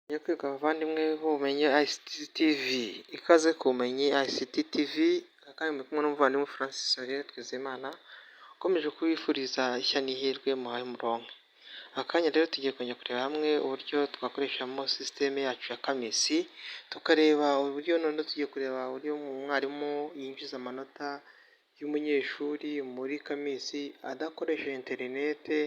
Tujya kwiga abavandimwe b'ubumenyi ICT TV, ikaze ku bumenyi ICT TV, kandi muri kumwe n'umuvandimwe Francis Xavier Twizeyimana, ukomeje kubifuriza ishya n'ihirwe muhaye umurongo. Akanya rero tugiye kongera kureba hamwe uburyo twakoreshamo sisiteme yacu ya Kamisi, tukareba uburyo noneho tugiye kureba uburyo umwarimu yinjiza amanota y'umunyeshuri muri Kamisi adakoresheje interinete,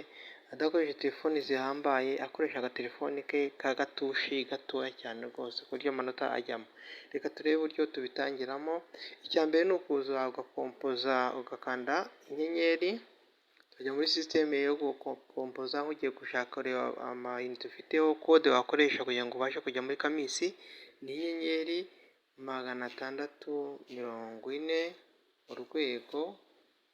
adakoresheje telefoni zihambaye, akoresha agatelefoni ke ka gatushi gatoya cyane rwose ku buryo amanota ajyamo. Reka turebe uburyo tubitangiramo. Icya mbere ni ukuza ugakompoza, ugakanda inyenyeri, tukajya muri sisiteme yo gukompoza nk'ugiye gushaka kureba amayinite ufiteho kode wakoresha kugira ngo ubashe kujya muri Kamisi, ni inyenyeri 640 urwego,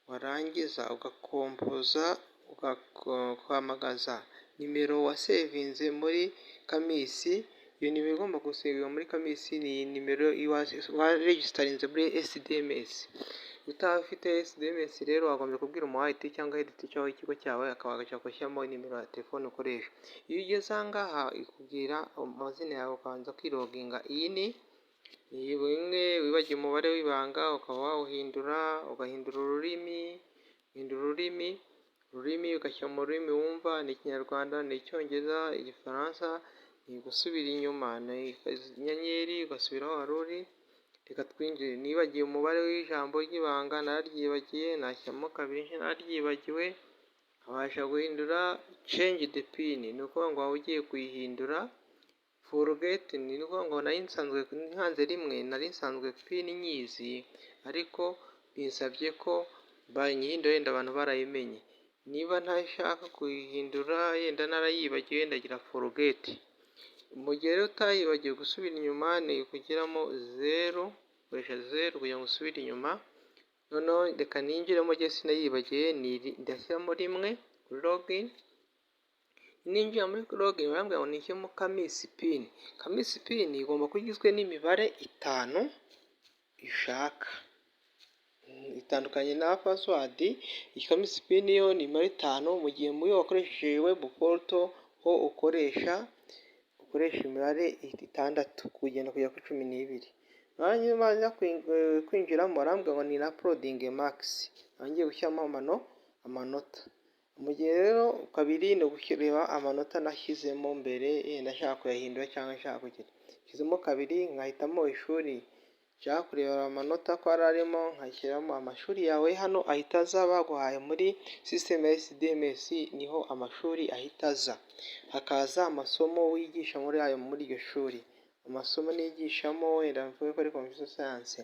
warangiza ugakompoza, ugahamagaza nimero wasevinze muri Kamisi. Iyo nimero igomba gusevinga muri Kamisi ni nimero waregisterinze muri SDMS. Utafite SDMS rero wagombye kubwira umu IT cyangwa head teacher w'ikigo cyawe akabasha gushyiramo nimero ya telefone ukoresha. Iyo ugeze aha ngaha ikubwira amazina yawe ukabanza kwiloginga. Iyi ni bimwe wibagiwe umubare w'ibanga ukaba wawuhindura, ugahindura ururimi ugashyira mu rurimi wumva, ni Ikinyarwanda, ni Icyongereza, Igifaransa, ni gusubira inyuma, ni inyenyeri ugasubira aho wari uri. Reka twinjire. Nibagiwe umubare w'ijambo ry'ibanga, nararyibagiye, nashyiramo 2 nararyibagiwe, abasha guhindura change the pin, ni ukuvuga ngo waba ugiye kuyihindura. Forget ni ukuvuga ngo nari nsanzwe nkanze rimwe, nari nsanzwe pin nyizi ariko binsabye ko banyihindura, yenda abantu barayimenye. Niba ntashaka kuyihindura, yenda narayibagiwe, ndagira forget. Mu gihe rero utayibagiwe, gusubira inyuma ni ukugiramo 0, ukoresha 0 kugira ngo usubire inyuma. Noneho reka ninjiremo gihe sinayibagiwe, ndashyiramo 1 kuri login. Ninjira muri login barambwira ngo nishyiremo Kamisi pin. Kamisi pin igomba kuba igizwe n'imibare 5 ishaka. Itandukanye na password. Kamisi pin yo ni imibare 5, mu gihe muri wakoresheje web portal ho ukoresha imibare 6 kugenda kujya kuri 12. Baza kwinjiramo barambwira ngo ni uploading max, ngiye gushyiramo amanota. Mu gihe rero kabiri no gushyireba amanota nashyizemo mbere, ndashaka kuyahindura cyangwa nshaka kugira. Shyizemo 2, nkahitamo ishuri nshaka kureba amanota ko arimo, nkashyiramo amashuri yawe. Hano ahita aza baguhaye muri system ya SDMS, niho amashuri ahita aza. Hakaza amasomo wigisha muri iryo shuri. Amasomo nigishamo wenda mvuge ko ari computer science.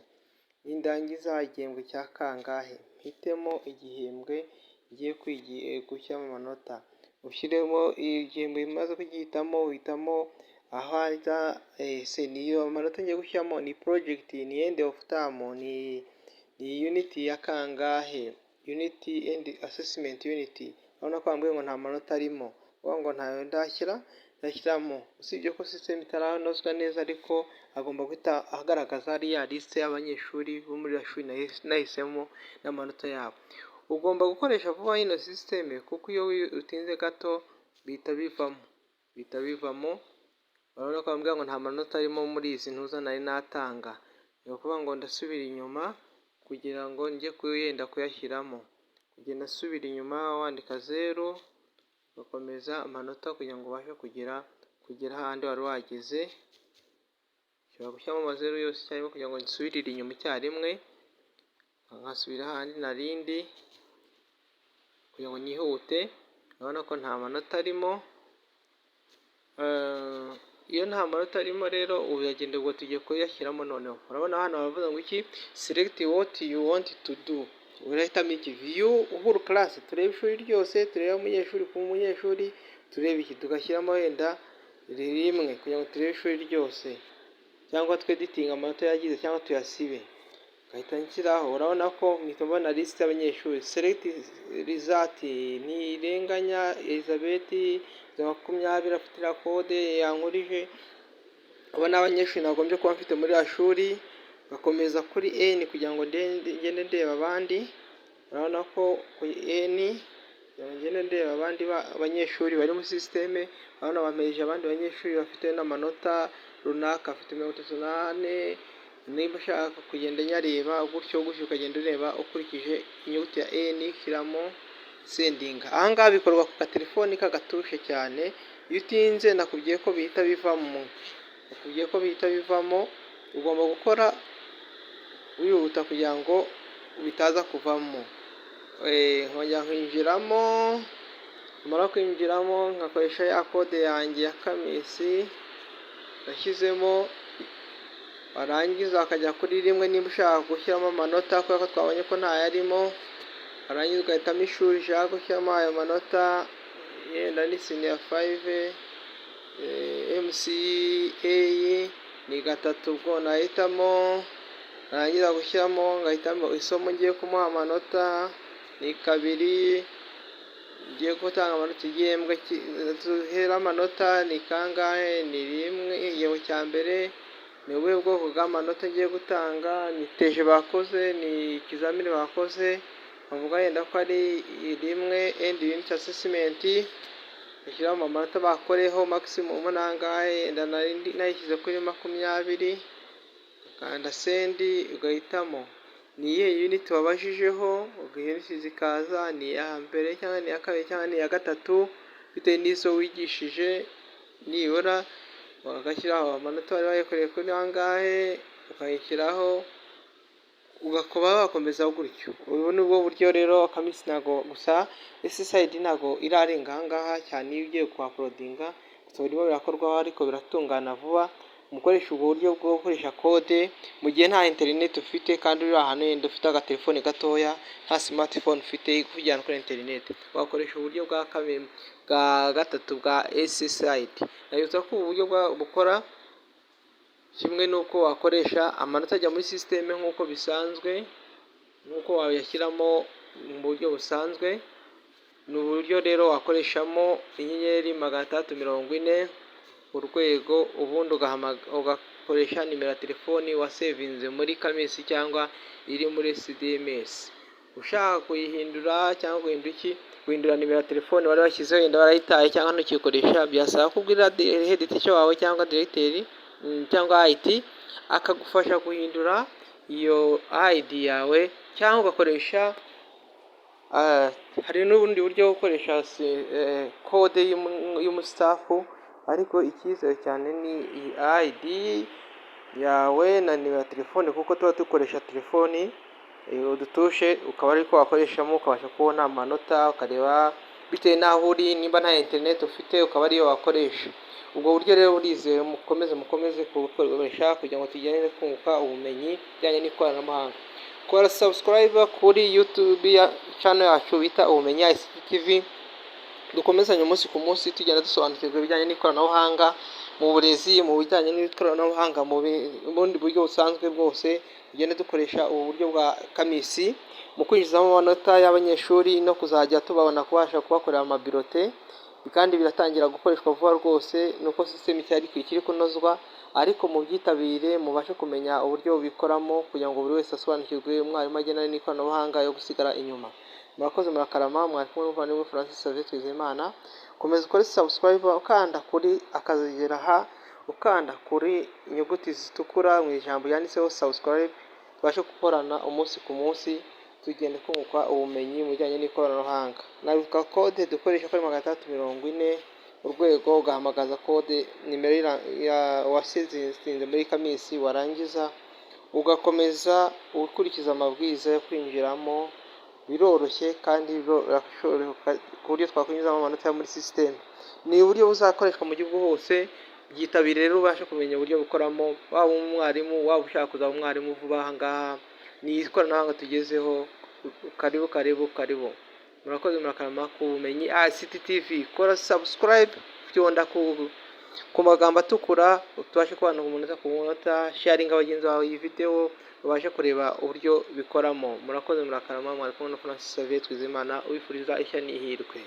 Nindangiza igihembwe cya kangahe, mpitemo igihembwe ngiye gushyiramo amanota. Ushyiremo igihembwe bimaze kugihitamo, uhitamo ahaza niyo amanota ngiye gushyiramo ni project, ni end of term, ni unity ya kangahe, unity and assessment unity. Urabona ko bambwiye ngo nta manota arimo, ngo ntayo ndashyiramo. Usibye ko system itaranozwa neza, ariko agomba guhita agaragaza ya liste y'abanyeshuri bo muri shuri nahisemo n'amanota yabo. Ugomba gukoresha vuba ino system, kuko iyo utinze gato bihita bivamo. Urabona ko bambwira ngo nta manota arimo muri izi ntuza nari natanga. Ni ukuvuga ngo ndasubira inyuma kugira ngo njye kuyenda kuyashyiramo. Kugenda asubira inyuma wandika 0, ugakomeza amanota kugira ngo ubashe kugera ahandi wari wageze. Ushobora gushyiramo 0 yose icyarimwe kugira ngo nsubirire inyuma icyarimwe, nkasubira ahandi narindi kugira ngo nyihute. Urabona ko nta manota arimo. Iyo nta manota arimo rero uragenda ubwo tugiye kuyashyiramo. Noneho urabona hano baravuga ngo iki, select what you want to do. Urahitamo iki, view whole class, turebe ishuri ryose, turebe umunyeshuri ku munyeshuri, turebe iki, tugashyiramo wenda 1 kugira ngo turebe ishuri ryose, cyangwa tweditinga amanota yagize cyangwa tuyasibe. Gahita nshyiraho. Urabona ko mbona list y'abanyeshuri. Select result, Ntirenganya Elizabeth 20 afitira code yankurije. Aba ni abanyeshuri nagombye kuba mfite muri ashuri. Bakomeza kuri N kugira ngo ngende ndeba abandi. Urabona ko kuri N ngende ndeba abandi abanyeshuri bari muri sisiteme, urabona bamejeje abandi banyeshuri bafite n'amanota runaka, afite 34, niba ushaka kugenda nyareba gutyo ukagenda ureba ukurikije inyuguti ya N shyiramo sendinga. Ahangaha bikorwa ku gatelefoni k'agatushe cyane, iyo utinze nakubwiye ko bihita bivamo, ugomba gukora wihuta kugira ngo bitaza kuvamo. Nkongera kwinjiramo, nyamara kwinjiramo nkakoresha ya kode yanjye ya kamisi nashyizemo, warangiza akajya kuri rimwe niba ushaka gushyiramo amanota kubera ko twabonye ko ntayarimo, warangiza ugahitamo ishuri ushaka gushyiramo ayo manota, yenda ni senior 5 MCA ni 3, ubwo nahitamo, narangiza gushyiramo ngahitamo isomo ngiye kumuha amanota ni 2, ngiye gutanga amanota, igihembwe duhera amanota ni kangahe, ni 1, igihembwe cya mbere ni ubuhe bwoko bw'amanota ngiye gutanga, ni teje bakoze, ni ikizamini bakoze, bavuga yenda ko ari 1 end unit assessment, bashyiramo amanota bakoreho maximum nangahe, yenda nayishyize kuri 20, kanda send, ugahitamo ni iyihe unit wabajijeho, unit zikaza ni iya mbere cyangwa ni iya kabiri cyangwa ni iya gatatu bitewe n'izo wigishije, nibura ugashyiraho amanota wari wayikoreye kuri angahe, ukayishyiraho ugakuba wakomeza gutyo. Ubu ni bwo buryo rero kamisi ntago gusa SSID ntago irarenga ahangaha cyane, iyo ugiye kuhaprodinga gusa birimo birakorwaho ariko biratungana vuba. Mukoresha ubwo buryo bwo gukoresha kode mu gihe nta internet ufite kandi uri ahantu yenda ufite agatelefoni gatoya, nta smartphone ufite kujyana kuri internet, wakoresha uburyo bwa gatatu bwa SSID. Nabibutsa ko ubu buryo bukora kimwe nuko wakoresha amanota ajya muri systeme nk'uko bisanzwe, nk'uko wayashyiramo mu buryo busanzwe. Ni uburyo rero wakoreshamo 640 urwego, ubundi ugakoresha nimero ya telefoni wasevinze muri kamisi cyangwa iri muri CDMS. Ushaka kuyihindura cyangwa guhindura nimero ya telefoni wari washyizeho yenda warayitaye cyangwa ntukikoresha, byasaba kubwira head teacher wawe cyangwa director cyangwa IT akagufasha guhindura iyo ID yawe, cyangwa ugakoresha hari n'ubundi buryo bwo gukoresha kode y'umustafu, ariko icyizere cyane ni iyi ID yawe na nimero ya telefone, kuko tuba dukoresha telefoni udutushe, ukaba ariko wakoreshamo ukabasha kubona amanota, ukareba bitewe n'aho uri, niba nta internet ufite ukaba ariyo wakoresha. Ubwo buryo rero burizewe, mukomeze kubukoresha kugira ngo tugende kunguka ubumenyi bijyanye n'ikoranabuhanga. Kora subscribe kuri YouTube ya channel yacu bita Ubumenyi ICT TV, dukomezanye umunsi ku munsi tugenda dusobanukirwa ibijyanye n'ikoranabuhanga mu burezi, mu bijyanye n'ikoranabuhanga mu bundi buryo busanzwe bwose. Tugende dukoresha ubu buryo bwa kamisi mu kwinjizamo amanota y'abanyeshuri no kuzajya tubabona kubasha kubakorera amabirote, kandi biratangira gukoreshwa vuba rwose, nuko system ikiri kunozwa, ariko mu byitabire mubashe kumenya uburyo bikoramo kugira ngo buri wese asobanukirwe umwarimu agena n'ikoranabuhanga yo gusigara inyuma. Murakoze, murakarama. Mwari kumwe n'umuvandimwe Francis Xavier Twizeyimana. Komeza ukore subscribe, ukanda kuri akazogera ukanda kuri inyuguti zitukura mu ijambo yanditseho subscribe, tubashe gukorana umunsi ku munsi tugende kunguka ubumenyi mu bijyanye n'ikoranabuhanga. Nabibuka kode dukoresha kuri 640 urwego, ugahamagaza kode nimero wasizinze muri kamisi, warangiza ugakomeza ukurikiza amabwiriza yo kwinjiramo. Biroroshye kandi birashoboka ku buryo twakwinjizamo amanota muri system. Ni uburyo buzakoreshwa mu gihugu hose, byitabire rero ubashe kumenya uburyo bukoramo, waba umwarimu, waba ushaka kuzaba umwarimu vuba. Ahangaha ni ikoranabuhanga tugezeho. Karibu. Murakoze, murakarama ku Bumenyi ICT TV. Kora subscribe, fyonda ku magambo atukura, tubashe kubana ku munota ku munota, sharinga abagenzi bawe iyi video babashe kureba uburyo bikoramo. Murakoze, murakarama. Mwari kumwe na Francis Xavier Twizeyimana, ubifuriza ishya n'ihirwe.